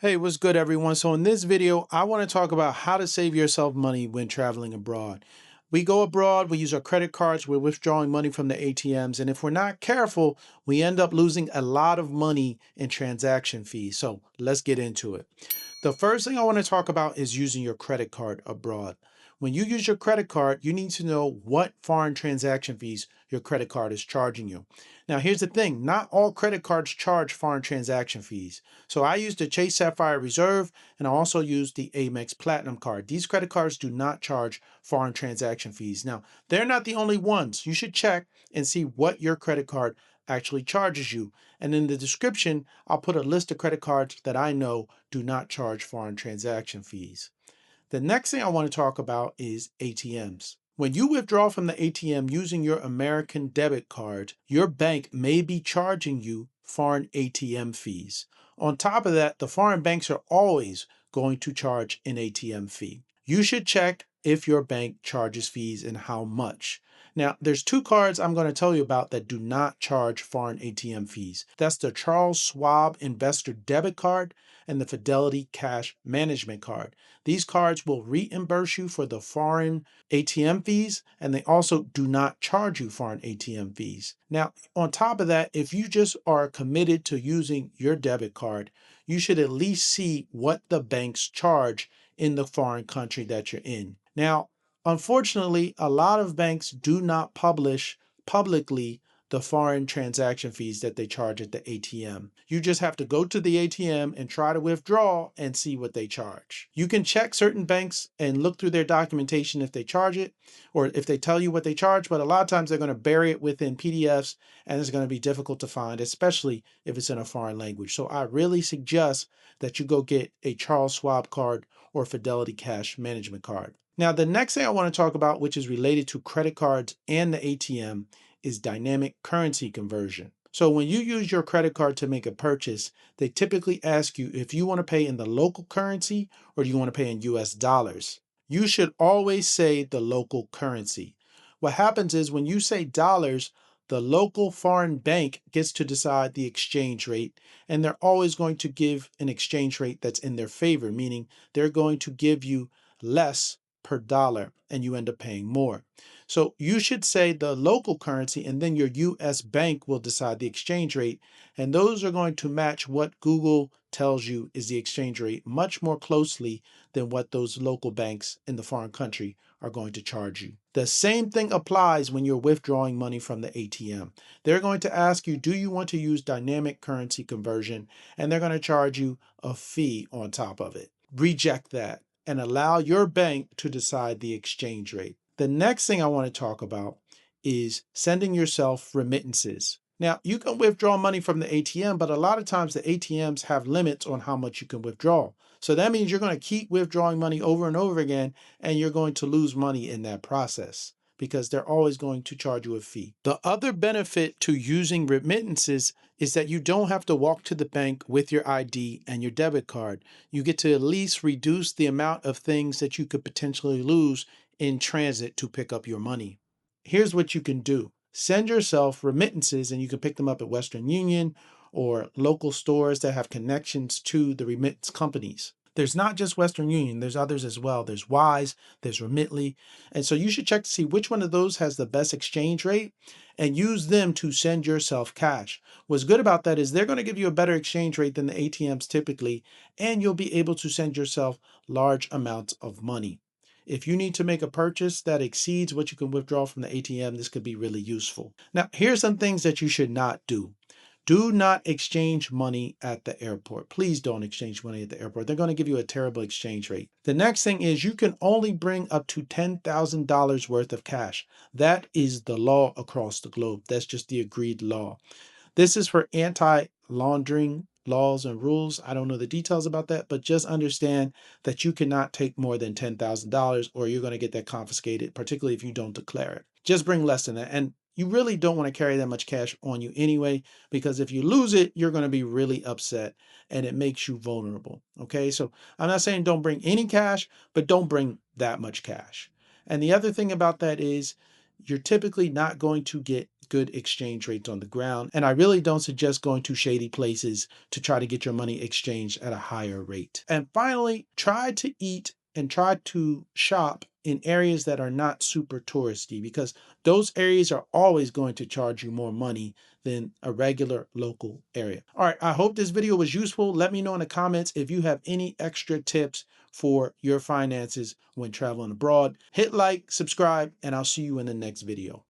Hey, what's good everyone? So in this video, I want to talk about how to save yourself money when traveling abroad. We go abroad, we use our credit cards, we're withdrawing money from the ATMs, and if we're not careful, we end up losing a lot of money in transaction fees. So let's get into it. The first thing I want to talk about is using your credit card abroad. When you use your credit card, you need to know what foreign transaction fees your credit card is charging you. Now, here's the thing, not all credit cards charge foreign transaction fees. So I use the Chase Sapphire Reserve, and I also use the Amex Platinum card. These credit cards do not charge foreign transaction fees. Now, they're not the only ones. You should check and see what your credit card actually charges you. And in the description, I'll put a list of credit cards that I know do not charge foreign transaction fees. The next thing I want to talk about is ATMs. When you withdraw from the ATM using your American debit card, your bank may be charging you foreign ATM fees. On top of that, the foreign banks are always going to charge an ATM fee. You should check if your bank charges fees and how much. Now, there's two cards I'm going to tell you about that do not charge foreign ATM fees. That's the Charles Schwab Investor Debit Card and the Fidelity Cash Management Card. These cards will reimburse you for the foreign ATM fees, and they also do not charge you foreign ATM fees. Now, on top of that, if you just are committed to using your debit card, you should at least see what the banks charge in the foreign country that you're in. Now, unfortunately, a lot of banks do not publish publicly the foreign transaction fees that they charge at the ATM. You just have to go to the ATM and try to withdraw and see what they charge. You can check certain banks and look through their documentation if they charge it or if they tell you what they charge, but a lot of times they're going to bury it within PDFs and it's going to be difficult to find, especially if it's in a foreign language. So I really suggest that you go get a Charles Schwab card or Fidelity Cash Management Card. Now, the next thing I want to talk about, which is related to credit cards and the ATM, is dynamic currency conversion. So when you use your credit card to make a purchase, they typically ask you if you want to pay in the local currency or do you want to pay in US dollars. You should always say the local currency. What happens is when you say dollars, the local foreign bank gets to decide the exchange rate, and they're always going to give an exchange rate that's in their favor, meaning they're going to give you less per dollar and you end up paying more. So you should say the local currency and then your US bank will decide the exchange rate. And those are going to match what Google tells you is the exchange rate much more closely than what those local banks in the foreign country are going to charge you. The same thing applies when you're withdrawing money from the ATM. They're going to ask you, do you want to use dynamic currency conversion? And they're going to charge you a fee on top of it. Reject that and allow your bank to decide the exchange rate. The next thing I want to talk about is sending yourself remittances. Now, you can withdraw money from the ATM, but a lot of times the ATMs have limits on how much you can withdraw. So that means you're going to keep withdrawing money over and over again, and you're going to lose money in that process because they're always going to charge you a fee. The other benefit to using remittances is that you don't have to walk to the bank with your ID and your debit card. You get to at least reduce the amount of things that you could potentially lose in transit to pick up your money. Here's what you can do. Send yourself remittances and you can pick them up at Western Union or local stores that have connections to the remittance companies. There's not just Western Union, there's others as well. There's Wise, there's Remitly. And so you should check to see which one of those has the best exchange rate and use them to send yourself cash. What's good about that is they're going to give you a better exchange rate than the ATMs typically, and you'll be able to send yourself large amounts of money. If you need to make a purchase that exceeds what you can withdraw from the ATM, this could be really useful. Now, here's some things that you should not do. Do not exchange money at the airport. Please don't exchange money at the airport. They're going to give you a terrible exchange rate. The next thing is you can only bring up to $10,000 worth of cash. That is the law across the globe. That's just the agreed law. This is for anti-laundering laws and rules. I don't know the details about that, but just understand that you cannot take more than $10,000 or you're going to get that confiscated, particularly if you don't declare it. Just bring less than that. And you really don't want to carry that much cash on you anyway, because if you lose it, you're going to be really upset and it makes you vulnerable. Okay, so I'm not saying don't bring any cash, but don't bring that much cash. And the other thing about that is you're typically not going to get with good exchange rates on the ground. And I really don't suggest going to shady places to try to get your money exchanged at a higher rate. And finally, try to eat and try to shop in areas that are not super touristy, because those areas are always going to charge you more money than a regular local area. All right, I hope this video was useful. Let me know in the comments if you have any extra tips for your finances when traveling abroad. Hit like, subscribe, and I'll see you in the next video.